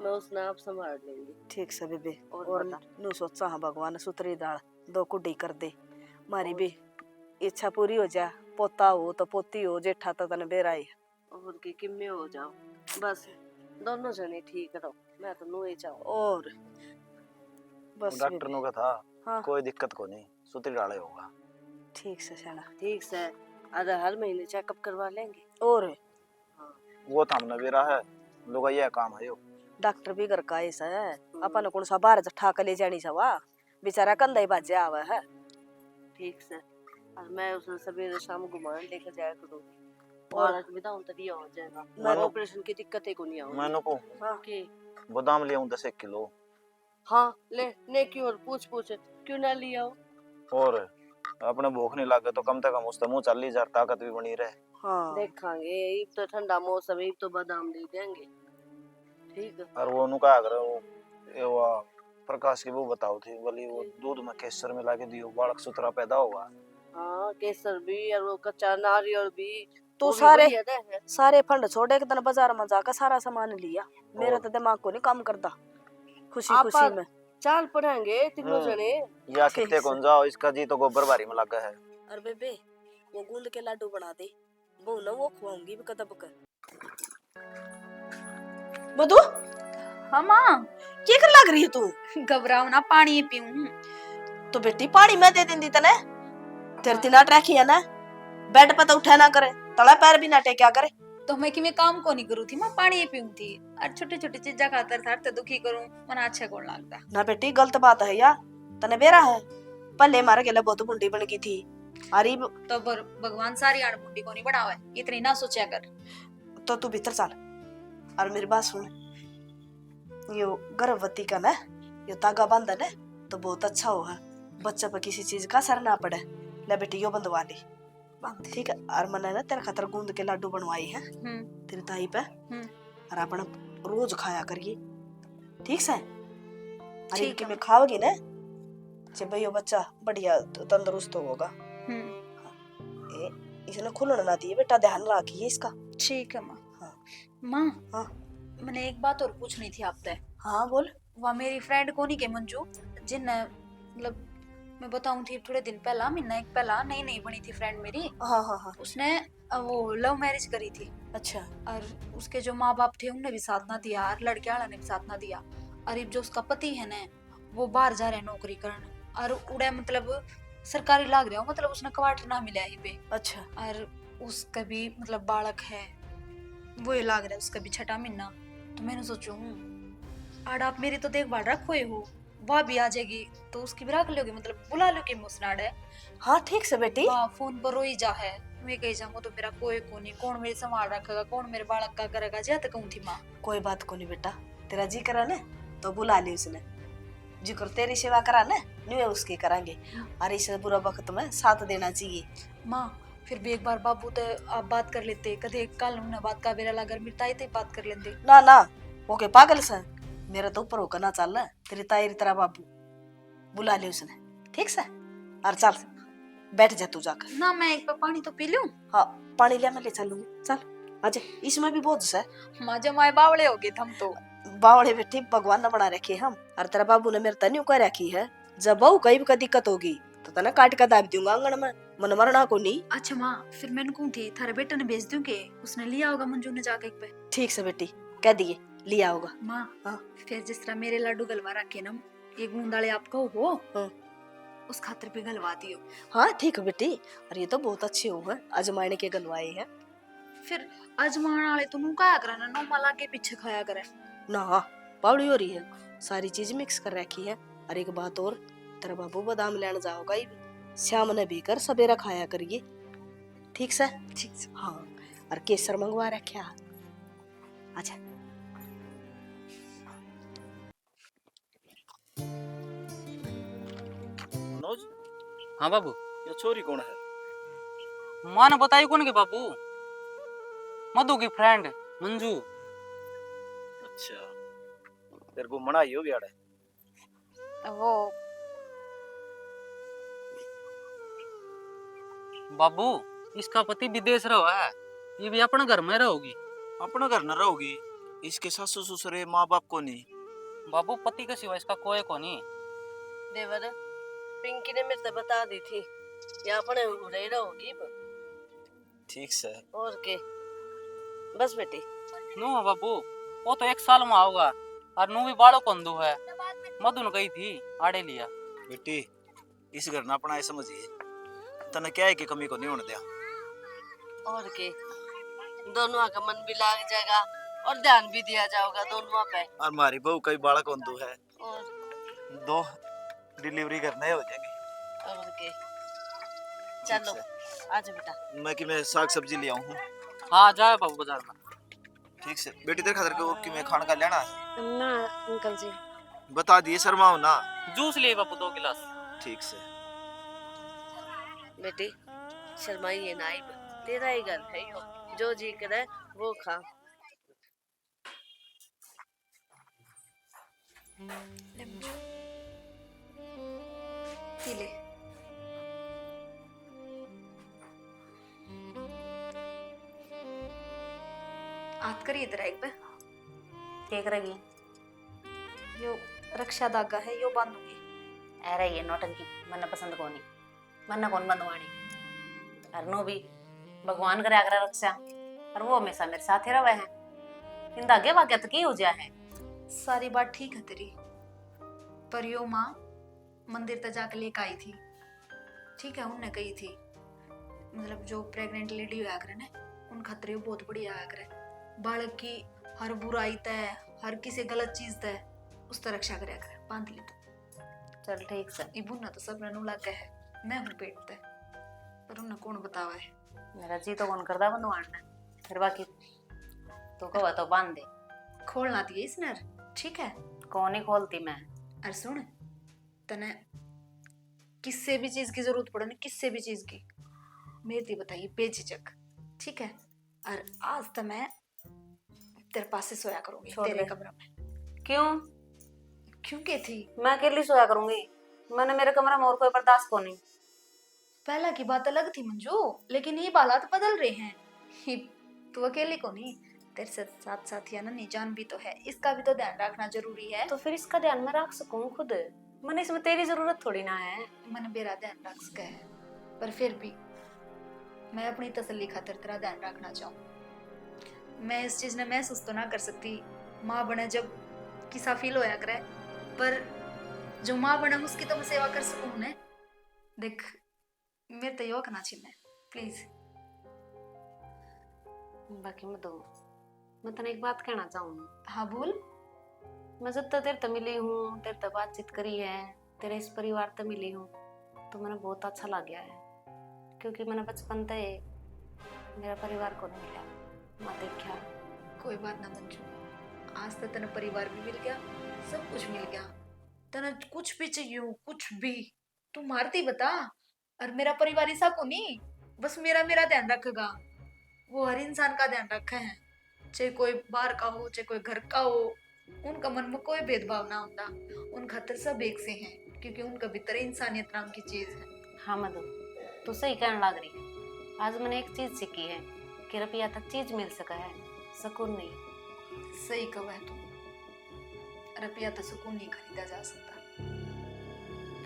मैं उसने आप संभाल लेंगी। ठीक से बेबे। और और बता। नू सोचा हाँ भगवान सुतरी दाल दो कुड्डी कर दे, मारी भी इच्छा पूरी हो जा। पोता हो तो पोती हो, जेठा तो तने बेराई। और की किम्मे हो जाओ, बस दोनों जने ठीक रहो, मैं तो नु ही चाहूँ। और बस डॉक्टर बेबे। नो का था हाँ कोई दिक्कत को नहीं, सुतरी डाले होगा। ठीक से शाला। ठीक से, अरे हर महीने चेकअप करवा लेंगे। और वो था हमने बेरा है, लोग ये काम है यो। डॉक्टर भी घर का ऐसा है, अपन कौन सा बाहर ठा के ले जानी सवा, बेचारा कंधा ही बाजे आवा है। ठीक से, और मैं उसे सवेरे शाम घुमान लेकर जाया करूँगी। और और विदाउन तो दिया हो जाएगा, मैं ऑपरेशन की दिक्कतें को नहीं आऊंगी। मैंने को कि बादाम ले आऊं 10 किलो। हाँ ले ने क्यों, और पूछ क्यों ना लिया हो। और अपने भूख नहीं लगे तो कम से कम उससे मुंह चल ली जार, ताकत भी बनी रहे। हाँ देखांगे, एक तो ठंडा मौसम, एक तो बादाम दे देंगे। ठीक है। और वो नुका अगर वो प्रकाश की वो बताओ थी बोली, वो दूध में केसर मिला के दियो, बालक सुतरा पैदा होगा। हाँ केसर भी और वो कच्चा नारियल भी। तू वो भी सारे बढ़िया दे है। सारे फंड छोड़े के तने बाजार में जाकर सारा सामान लिया। मेरा तो दिमाग को नहीं काम करता खुशी आप खुशी में। चाल पड़ेंगे तीनों जने। या कितने कौन जाओ, इसका जी तो गोबर बारी में लगा है। और बेबे वो गूंद के लड्डू बना दे, वो ना वो खुआऊंगी भी कदब कर। मधु हाँ माँ, क्या कर लग रही है तू? घबराओ ना, पानी पीऊं। तो बेटी पानी मैं दे देंदी तने, तेरे तिना रखी है ना, बेड पर तो उठा ना करे, तड़ा पैर भी ना टेक्या करे। तो मैं कि मैं काम को नहीं करूँ थी, मैं पानी पीऊं थी। और छोटी छोटी चीजा खातर थार ते दुखी करूं, मना अच्छा कौन लगता। ना बेटी गलत बात है या, तने बेरा है पहले मारे गेले बहुत बुंडी बन गई थी। अरे तो भगवान सारी आड़ मुंडी को नहीं बढ़ावे, इतनी ना सोचा कर। तो तू भीतर चल और मेरी बात सुन, यो गर्भवती का ना यो तागा बांधा ना तो बहुत अच्छा हो है, बच्चा पर किसी चीज का असर ना पड़े। ले बेटी यो बंधवा ली, ठीक है। और मैंने ना तेरे खातर गूंद के लड्डू बनवाई है तेरी ताई पे, और अपन रोज खाया करिए, ठीक से। अरे ठीक कि है। मैं खाओगी ना जब भाई यो बच्चा बढ़िया तंदुरुस्त होगा। इसने खुलने ना दिए बेटा, ध्यान रखिए इसका। ठीक है माँ। हाँ। माँ हाँ मैंने एक बात और पूछनी थी आपसे। हाँ बोल। वह मेरी फ्रेंड को नहीं के मंजू, जिन मतलब मैं बताऊं थी थोड़े दिन पहला, महीना एक पहला नई नई बनी थी फ्रेंड मेरी। हाँ हाँ हाँ उसने वो लव मैरिज करी थी। अच्छा और उसके जो माँ बाप थे उन्होंने भी साथ ना दिया, और लड़के वाला ने भी साथ ना दिया। और अब जो उसका पति है ना, वो बाहर जा रहे हैं नौकरी करने, और उड़े मतलब सरकारी लाग रहा हो, मतलब उसने क्वार्टर ना मिला ही पे। अच्छा और उसका भी मतलब बालक है, वो ये लाग रहा है उसका भी 6वां महीना। तो मैंने सोचू आड़ आप मेरी तो देखभाल रखो ही हो, वह भी आ जाएगी तो उसकी भी रख लोगे, मतलब बुला लोगे मुसनाड है। हाँ ठीक से बेटी। वहाँ फोन पर रोई जा है, मैं कही जाऊंगा तो मेरा कोई को नहीं, कौन मेरे संभाल रखेगा, कौन मेरे बालक का करेगा, जा तक कहूँ थी माँ। कोई बात को नहीं बेटा, तेरा जी करा ना तो बुला ली उसने, जी कर तेरी सेवा करा ना नहीं उसकी करांगे। और इस बुरा वक्त में साथ देना चाहिए। माँ फिर भी एक बार बाबू तो आप बात कर लेते, कदे कल उन्हें बात का बेरा अगर मेरी ताई ते बात कर लेते। ना ना वो के पागल से मेरा तो ऊपर होकर ना चल रहा, तेरी ताई तेरा बाबू बुला ले उसने, ठीक से। और चल बैठ जा तू जाकर। ना मैं एक बार पानी तो पी लूं। हाँ पानी लिया मैं ले चलूंगी, चल आजा, इसमें भी बहुत से माँ जब माए बावड़े हो गए हम तो। बावड़े बेटी भगवान ने बना रखे हम, और तेरा बाबू ने मेरे तन्यू कर रखी है, जब बहू कहीं भी दिक्कत होगी तो तना काट कर दाब दूंगा आंगन में, मन मरना को नहीं। अच्छा माँ फिर मैंने कहूँ थी थारे बेटे ने भेज दूं के उसने लिया होगा मंजू ने जाके एक पे। ठीक से बेटी कह दिए लिया होगा। माँ हाँ। फिर जिस तरह मेरे लड्डू गलवा रखे ना, एक बूंदाले आपका हो हाँ। उस खातिर पे गलवा दियो। हाँ ठीक है बेटी, और ये तो बहुत अच्छे हो है अजमाने के गलवाए हैं। फिर अजमान वाले तो नु क्या करना, नो मला के पीछे खाया करे ना पावड़ी हो रही है, सारी चीज मिक्स कर रखी है। और एक बात और, तेरा बाबू बादाम लेने जाओगा ही श्याम ने भी कर सवेरा खाया करिए, ठीक से। ठीक से। हाँ और केसर मंगवा रखा। अच्छा मनोज हाँ बाबू। ये छोरी कौन है? माँ ने बताई कौन के बाबू? मधु की फ्रेंड मंजू। अच्छा तेरे को मनाई हो गया वो बाबू इसका पति विदेश रहा है, ये भी अपने घर में रहोगी। अपना घर न रहोगी, इसके सासू ससुरे माँ बाप को नहीं। बाबू पति के सिवा इसका कोई को नहीं। देवर पिंकी ने मेरे से बता दी थी, यहाँ अपने रही रहोगी। ठीक से। और के बस बेटी। नो बाबू वो तो 1 साल में आओगा, और नू भी बाड़ो कंदू है। मधु ने गई थी आड़े लिया। बेटी इस घर ना अपना समझिए, तने क्या है कि कमी को नहीं होने दिया। और के दोनों का मन भी लाग जाएगा और ध्यान भी दिया जाएगा दोनों पे। और हमारी बहू कई बालक होंदू है, और 2 डिलीवरी करने हो जाएगी। और के चलो आज बेटा। मैं कि मैं साग सब्जी ले आऊं हूं। हाँ जाए बाबू बाजार में। ठीक से बेटी तेरे खातिर को कि मैं खाने का लेना है। ना अंकल जी। बता दिए शर्माओ ना। जूस लिए बाबू 2 गिलास। ठीक से। बेटी शर्माइए ना, तेरा ही घर है यो, जो जी करे वो खा। ले मुझे पी ले। आत करिए तेरा एक पे केक रही यो रक्षा धागा है यो बांधूंगी। अरे ये नौटंकी मन्ना पसंद को नहीं, मन्ना कौन बंधवानी। और नो भी भगवान करे आगरा रक्षा, और वो हमेशा मेरे साथ ही रहे हैं। इन धागे वाक्य तो की हो जाए है। सारी बात ठीक है तेरी, पर यो माँ मंदिर तक जाके लेके आई थी, ठीक है उनने कही थी मतलब जो प्रेग्नेंट लेडी होया करे ना उन खतरे बहुत बढ़िया आया करे, बालक की हर बुराई तय हर किसी गलत चीज तय उस तरह रक्षा करे करे, बांध ली तो चल ठीक से। इबुना तो सब ननु लग है, मैं हूँ पेट तय, पर उन्हें कौन बतावा है। मेरा जी तो कौन करदा बंधवाना, फिर बाकी तो कहो तो बांध दे। खोलना दिए इसने, ठीक है कौन ही खोलती मैं। अरे सुन तने किससे भी चीज की जरूरत पड़े ना, किससे भी चीज की मेरी बताइए बेझिझक, ठीक है। और आज तो मैं तेरे पास से सोया करूंगी छोड़ तेरे दे। कमरे में। क्यों? क्योंकि थी मैं अकेली सोया करूंगी, मैंने मेरे कमरे में और कोई बर्दाश्त को नहीं। पहला की बात अलग थी मंजू, लेकिन ये हालात बदल रहे हैं। तू अकेली को नहीं, तेरे साथ साथ या ना जान भी तो है, इसका भी तो ध्यान रखना जरूरी है। तो फिर इसका ध्यान मैं रख सकूं खुद, मैंने इसमें तेरी जरूरत थोड़ी ना है। मैंने मेरा ध्यान रख सका है, पर फिर भी मैं अपनी तसल्ली खातिर तेरा ध्यान रखना चाहूँ। मैं इस चीज ने महसूस तो ना कर सकती, माँ बने जब किसा फील होया करे, पर जो माँ बना उसकी तो मैं सेवा कर सकूं ने। देख मेरे तो यो करना चाहिए प्लीज। बाकी मैं तने एक बात कहना चाहूँ। हाँ बोल। मैं जब तक तेरे से मिली हूँ, तेरे से बातचीत करी है, तेरे इस परिवार से मिली हूँ, तो मैंने बहुत अच्छा लग गया है। क्योंकि मैंने बचपन से मेरा परिवार को नहीं मिला। मैं देखा कोई बात ना मंजू, आज तक तेना परिवार भी मिल गया, सब कुछ मिल गया। तेना कुछ भी चाहिए हो, कुछ भी तू मारती बता। और मेरा परिवार ऐसा को नहीं, बस मेरा मेरा ध्यान रखेगा। वो हर इंसान का ध्यान रखे हैं, चाहे कोई बाहर का हो चाहे कोई घर का हो। उनका मन में कोई भेदभाव ना होता, उन खातर सब एक से हैं, क्योंकि उनका भीतर इंसानियत नाम की चीज है। हाँ मधु, तू सही कहने लग रही है। आज मैंने एक चीज सीखी है कि रुपया तक चीज मिल सका है, सुकून नहीं। सही कहा है तू, रुपया तो सुकून नहीं खरीदा जा सकता।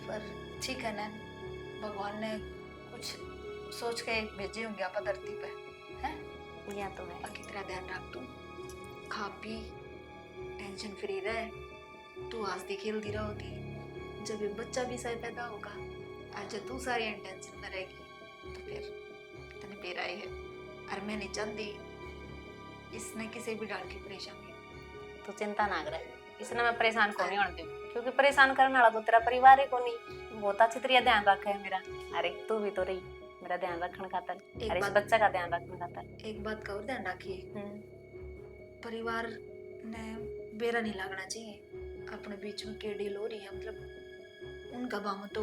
पर ठीक है ना, भगवान ने कुछ सोच के भेजे होंगे आप धरती पे, हैं? या तो है। बाकी तेरा ध्यान रख, तू खा पी, टेंशन फ्री रहे। तू हंसती खेलती रहोगी, जब ये बच्चा भी सही पैदा होगा, आज जब तू सारी टेंशन में रहेगी तो फिर तने बेरा ही है। और मैं नहीं चाहती इसने किसी भी डाल की परेशानी। तू चिंता ना करे, इसने मैं परेशान को नहीं होने दूँ, क्योंकि परेशान करने वाला तो तेरा परिवार ही को नहीं। बहुत अच्छी तरह ध्यान रखा है मेरा। अरे तू भी तो रही मेरा ध्यान रखने खातर, अरे इस बच्चा का ध्यान रखने खातर। एक बात का और ध्यान रखिए, परिवार ने बेरा नहीं लगना चाहिए। अपने बीच में के डील हो रही है, मतलब उनका बाम तो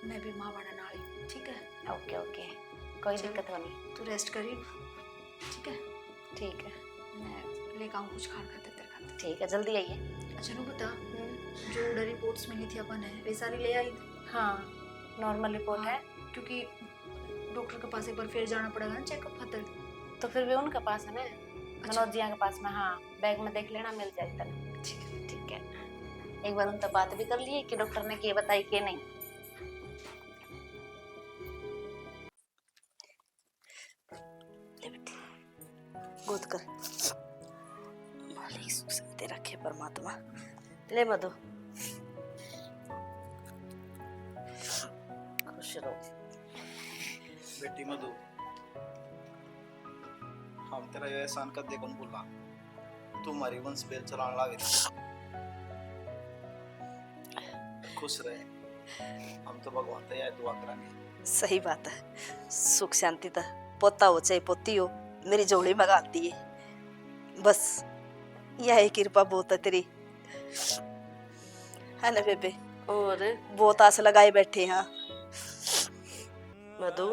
मैं भी माँ बना नाली। ठीक है, ओके ओके, कोई दिक्कत नहीं। तू रेस्ट करी, ठीक है? ठीक है, मैं लेकर आऊँ कुछ खाना खाते तेरे खाते। ठीक है, जल्दी आइए। अच्छा नु बता, जो उधर रिपोर्ट्स मिली थी अपन है वे सारी ले आई? हाँ, नॉर्मल रिपोर्ट है। क्योंकि डॉक्टर के पास एक बार फिर जाना पड़ेगा ना चेकअप खातर। तो फिर भी उनके पास है ना, मनोज जिया के पास में। हाँ, बैग में देख लेना, मिल जाए तक। ठीक है। एक बार उनसे बात भी कर लिए कि डॉक्टर ने क्या बताई कि नहीं। गोद कर, मालिक सुख शांति रखे परमात्मा। ले मधु, खुश रहो। बेटी मधु, हम तेरा ये एहसान कर दे कौन बोला, तू हमारी वंश बेल चलाने लागे। खुश रहे, हम तो भगवान से यह दुआ करेंगे। सही बात है, सुख शांति तो पोता हो चाहे पोती हो, मेरी जोड़ी में गाती है। बस यही कृपा बहुत है तेरी, है ना बेबे? और बहुत आस लगाए बैठे हैं। मधु,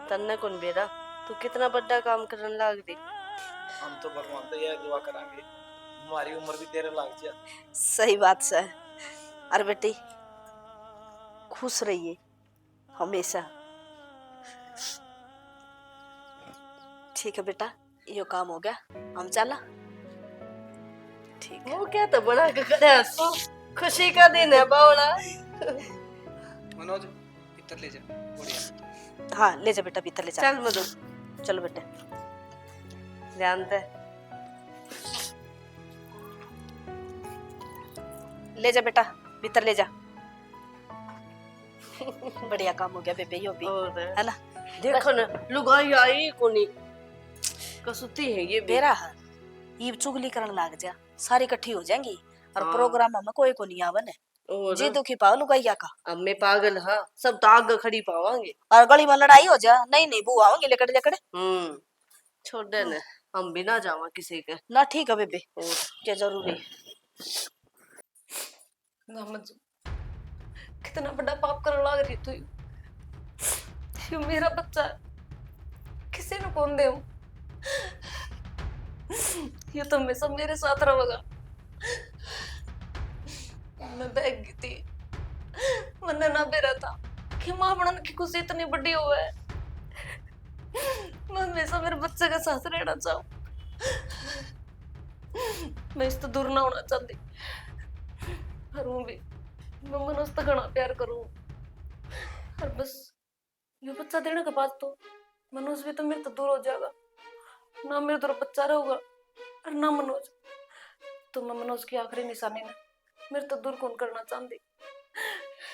तन्ने कौन बेरा, तू कितना बड़ा काम करने लग रही। हम तो भगवान से यह दुआ करेंगे हमारी उम्र भी तेरे लाग जाए। सही बात से। अरे बेटी खुश रहिए हमेशा। ठीक है बेटा, यो काम हो गया, हम चला। ठीक है। वो क्या तो बना के करे, तो खुशी का दिन है बावला। मनोज इधर ले जा, बढ़िया। हाँ ले जा बेटा, भीतर ले जा। चल मधु, चलो बेटा। ध्यान दे। ले जा बेटा, भीतर ले जा। बढ़िया काम हो गया बेबे, यो भी और है ना। देखो ना, लुगाई आई कोनी कसुती है ये भी। बेरा है, ये चुगली करने लग जा, सारी इकट्ठी हो जाएंगी और हाँ। प्रोग्राम में कोई को नहीं आवन है। और जी दुखी पाओ लुगाइया का। अब मैं पागल हाँ, सब तो आग खड़ी पावांगे। और गली में लड़ाई हो जा, नहीं नहीं बुआ आओगे लेकड़ लेकड़। छोड़ दे ना, हम भी ना जावा किसी के। ना ठीक है बेबे, और क्या जरूरी है। ना मंजू, कितना बड़ा पाप करने लग रही तू। ये मेरा बच्चा है, किसी ने कौन दे। ये तो हमेशा मेरे साथ रहेगा। मैं बहक गई थी, मैंने ना बेरा था कि माँ बनने की खुशी इतनी बड़ी हो है। मैं हमेशा मेरे बच्चे के साथ रहना चाहूँ, मैं इससे दूर ना होना चाहती। पर हूँ भी, मैं मनोज से घना प्यार करूँ। और बस ये बच्चा देने के बाद तो मनोज भी तो मेरे तो दूर हो जाएगा। ना मेरे दूर बच्चा रहेगा और ना मनोज। तो मैं मनोज की आखिरी निशानी ना मेरे तो दूर कौन करना चाहती।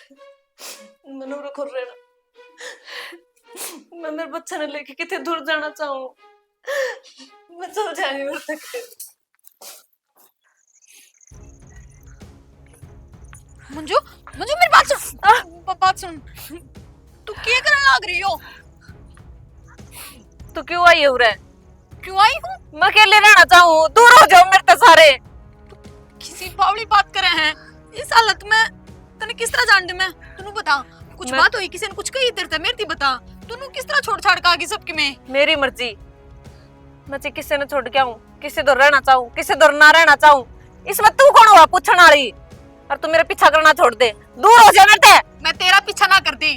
मनोर खुर रहना मैं मेरे बच्चा ने लेके कितने दूर जाना चाहूँ मैं सब जाने में तक मंजू मंजू मेरी बात सुन बात सुन तू क्या करने लग रही हो? तू क्यों आई है उरे? क्यों आई हूँ? मैं अकेले रहना चाहूँ, दूर हो जाओ मेरे से सारे। किसी बावली बात करे हैं इस हालत में। तने किस तरह जान दे मैं तू बता। कुछ बात हुई किसी ने कुछ कही तेरे से मेरे ती बता। तू किस तरह छोड़ छाड़ के आगी सबके में? मेरी मर्जी। मैं चाहे किसी ने छोड़ के आऊं, किसी दूर रहना चाहूं, किसी दूर ना रहना चाहूं, इसमें तू कौन हुआ पूछने वाली? और तू मेरा पीछा करना छोड़ दे, दूर हो जा मेरे से। मैं तेरा पीछा ना करती,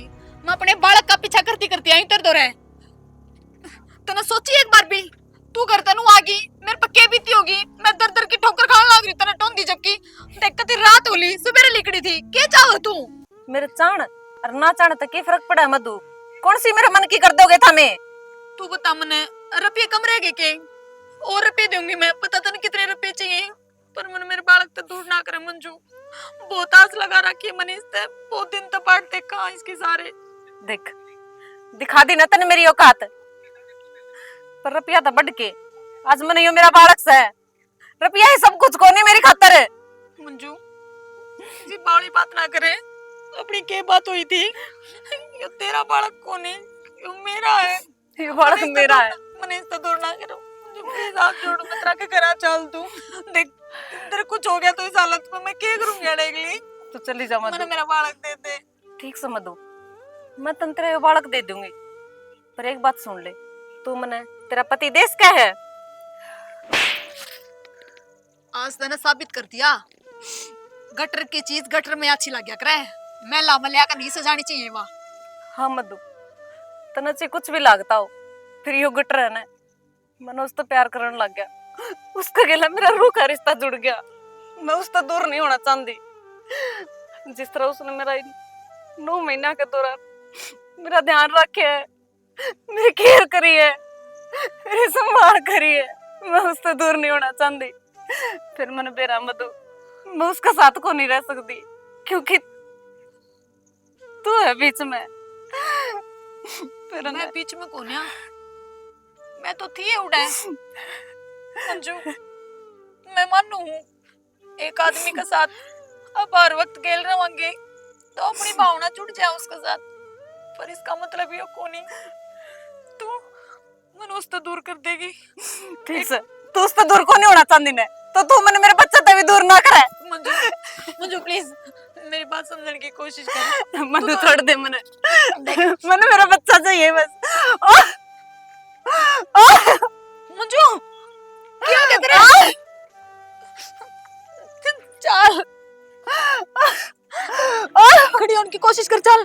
मैं अपने बालक का पीछा करती करती आई तेरे दौरे। तूने सोची एक बार भी तू घर तनु आगी मेरे पक्के बीती होगी, मैं दर दर की ठोकर खाने लग रही तने टोंदी जबकि देख कती रात होली सुबह लिखड़ी थी। क्या चाहो तू? मेरे चाण और ना चाण तक की फर्क पड़ा है मधु? कौन सी मेरे मन की कर दोगे था मैं? तू बता मने रुपये कम रह गए के? और रुपये दूंगी मैं, पता तने कितने रुपये चाहिए, पर मन मेरे बालक तो दूर ना करे मंजू। बहुत आस लगा रखी है मैंने इससे, बहुत दिन तक पाट देखा इसके सारे। देख दिखा दी ना तने मेरी औकात, पर रुपया तो बढ़ के आज मैंने यो मेरा बालक से है, रुपया ही सब कुछ को नहीं मेरी खातर है। मंजू जी बावली बात ना करे, अपनी क्या बात हुई थी? ये तेरा बालक कौन है? ये मेरा है। ये बालक मेरा है। मैंने इससे दूर ना करो मुझे, प्लीज हाथ जोड़ो, मैं तेरा के घर चल तू। देख तेरे कुछ हो गया तो इस हालत में मैं क्या करूंगी अड़ेगली? तू चली जा मधु। मैंने मेरा बालक दे दे। ठीक से मधु, मैं तंत्र ये बालक दे दूंगी, पर एक बात सुन ले, तू मने तेरा पति देश का है। आज तने साबित कर दिया गटर की चीज गटर में अच्छी लग गया करे। मैं लामलिया का नहीं सजानी चाहिए वहाँ। हाँ मधु, तना से कुछ भी लागता हो, फिर यो गटर है ना, मैंने उससे प्यार करने लग गया, उसका गेला मेरा रूह का रिश्ता जुड़ गया। मैं उससे दूर नहीं होना चाहती। जिस तरह उसने मेरा 9 महीना के दौरान मेरा ध्यान रखे है, मेरी केयर करी है, मेरी संभाल करी है, मैं उससे दूर नहीं होना चाहती। फिर मैंने बेरा मधु, मैं उसका साथ को नहीं रह सकती, क्योंकि तू है बीच में। फिर मैं बीच में कौन है? मैं तो थी उड़े मंजू। मैं मानू हूँ एक आदमी के साथ अब हर वक्त खेल रहोगे तो अपनी भावना जुड़ जाए उसके साथ, पर इसका मतलब ये कोनी तू मन उससे दूर कर देगी। ठीक है, तू उससे दूर को नहीं होना चाहती ने, तो तू मैंने मेरे बच्चे से भी दूर ना करे। मंजू मंजू प्लीज मेरी बात समझने की कोशिश कर। मधु छोड़ दे, मैंने मेरा बच्चा चाहिए बस। मंजू क्या कहते रहे? चल खड़ी होने की कोशिश कर, चल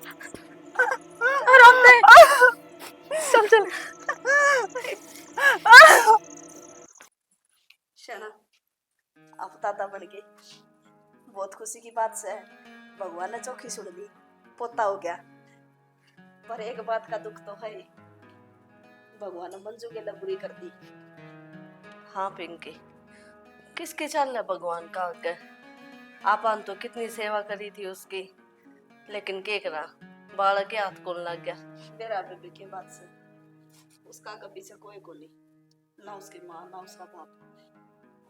आराम से चल चल। शना अब दादा बन गए, बहुत खुशी की बात से भगवान ने चौखी सुन ली, पोता हो गया। पर एक बात का दुख तो है, भगवान ने मंजू के लिए बुरी कर दी। हाँ पिंकी, किसके चलना भगवान का आगे? आपन तो कितनी सेवा करी थी उसकी, लेकिन के करा बालक के हाथ कौन लग गया। मेरा बेबी के बाद से उसका कभी से कोई को नहीं, ना उसकी माँ ना उसका बाप,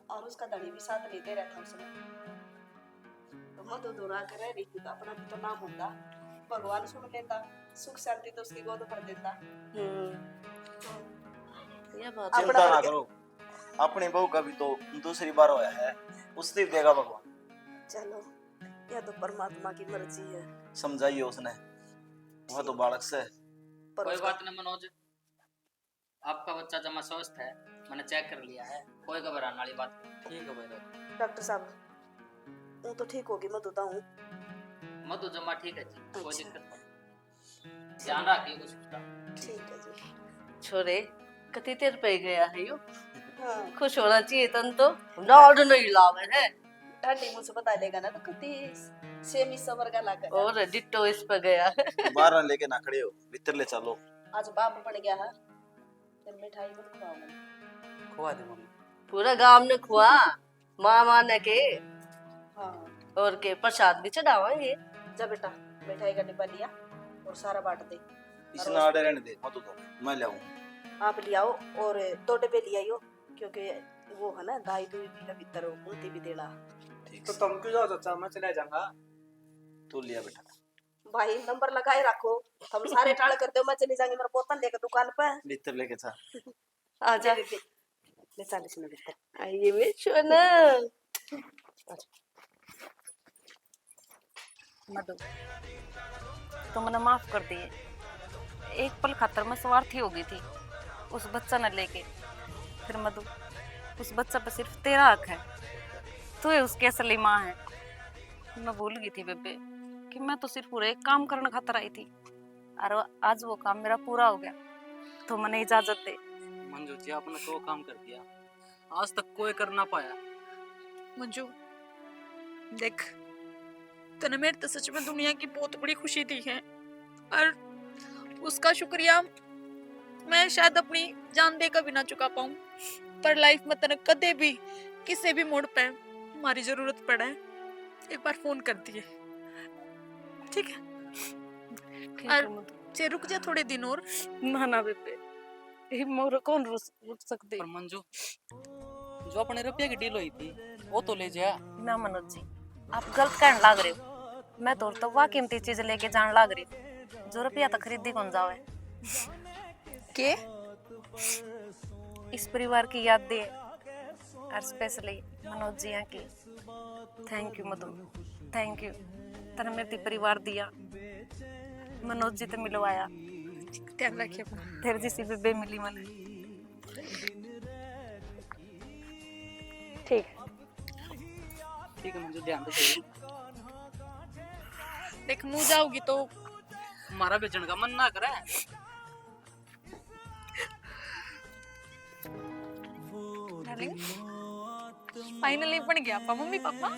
और उसका धनी भी साथ नहीं दे रहा था उसने। तो मधु दूर आकर रह रही थी तो अपना भी तो नाम होता, भगवान सुन लेता, सुख शांति तो उसकी गोद भर देता। ये बात चिंता ना करो, अपनी बहू का भी तो दूसरी बार होया है, उससे देगा भगवान। चलो यह तो परमात्मा की मर्जी है। समझाइए उसने, वह तो बालक से। पर कोई उसका बात नहीं मनोज, आपका बच्चा जमा स्वस्थ है, मैंने चेक कर लिया है, कोई घबराने वाली बात नहीं। ठीक है भाई डॉक्टर साहब वो तो ठीक होगी, मैं तो हूँ। मधु जमा ठीक है जी, कोई अच्छा। दिक्कत नहीं, ध्यान रखिए कुछ उसका। ठीक है जी। छोरे कति देर पे गया है यो, हाँ खुश होना चाहिए तन तो लाड नहीं लावे है। ठाडी मुझसे बता देगा ना तो कति सेमी सबर का लाकर और डिट्टो इस पे गया है। बाहर ना लेके ना खड़े हो, भीतर ले चलो। आज बाप पड़ गया है, तो मिठाई मत खुआओ मैंने। खुआ दे मम्मी। पूरा गांव ने खुआ, मामा ने के हाँ और के प्रसाद भी चढ़ावांगे। जा बेटा मिठाई का डिब्बा लिया और सारा बांट दे। इसने आडे रहने दे मत तो मैं ले आऊं। आप ले आओ और 2 डब्बे ले आइयो, क्योंकि वो है ना दाई दूई भी है भीतर, उनती भी देना। ठीक तो से तुम क्यों जाओ चाचा, मैं चले जाऊंगा। तू लिया बेटा। भाई नंबर लगाए रखो, हम सारे टाल कर दो, मैं चली जाऊंगी मेरा बोतल लेकर दुकान पे। भीतर लेके जा। आजा। ले 40 में भीतर। आइए मेरी सोना। मधु, तो मैंने माफ कर दिए। एक पल खातर मैं स्वार्थी हो गई थी उस बच्चा न लेके। फिर मधु, उस बच्चा पे सिर्फ तेरा हक है, तू ही उसकी असली माँ है। मैं भूल गई थी बेबे कि मैं तो सिर्फ पूरा एक काम करने खातर आई थी, और आज वो काम मेरा पूरा हो गया, तो मैंने इजाजत दे। मंजू जी आपने तो काम कर दिया, आज तक कोई कर ना पाया। मंजू देख, तने मेरे तो सच में दुनिया की बहुत बड़ी खुशी दी है, और उसका शुक्रिया मैं शायद अपनी जान दे कर भी ना चुका पाऊं। पर लाइफ में तने कदे भी किसी भी मोड़ पे हमारी जरूरत पड़े एक बार फोन कर दिए, ठीक है? और जे रुक जा थोड़े दिन और। ना ना बेबे, ये मोर कौन रुक सकते। पर मंजू, जो अपने रुपये की डील हुई थी वो तो ले जा। ना मनोज जी, आप गलत कहने लाग रहे हो। मैं तो वाह कीमती चीज लेके जान लाग रही हूँ, जो रुपया तो खरीदी कौन जावे। के इस परिवार की याद दे, और स्पेशली मनोज जी की। Thank you Madhu, thank you. तने मेरे परिवार दिया, मनोज जी तो मिलवाया, ध्यान रखिए अपना। तेरे जैसी बेबे मिली मैंने। ठीक है। ठीक है मंजू, ध्यान रखिए। देख मुँह जाओगी तो हमारा बेचने का मन ना करे। फाइनली बन गया आपका मम्मी पापा।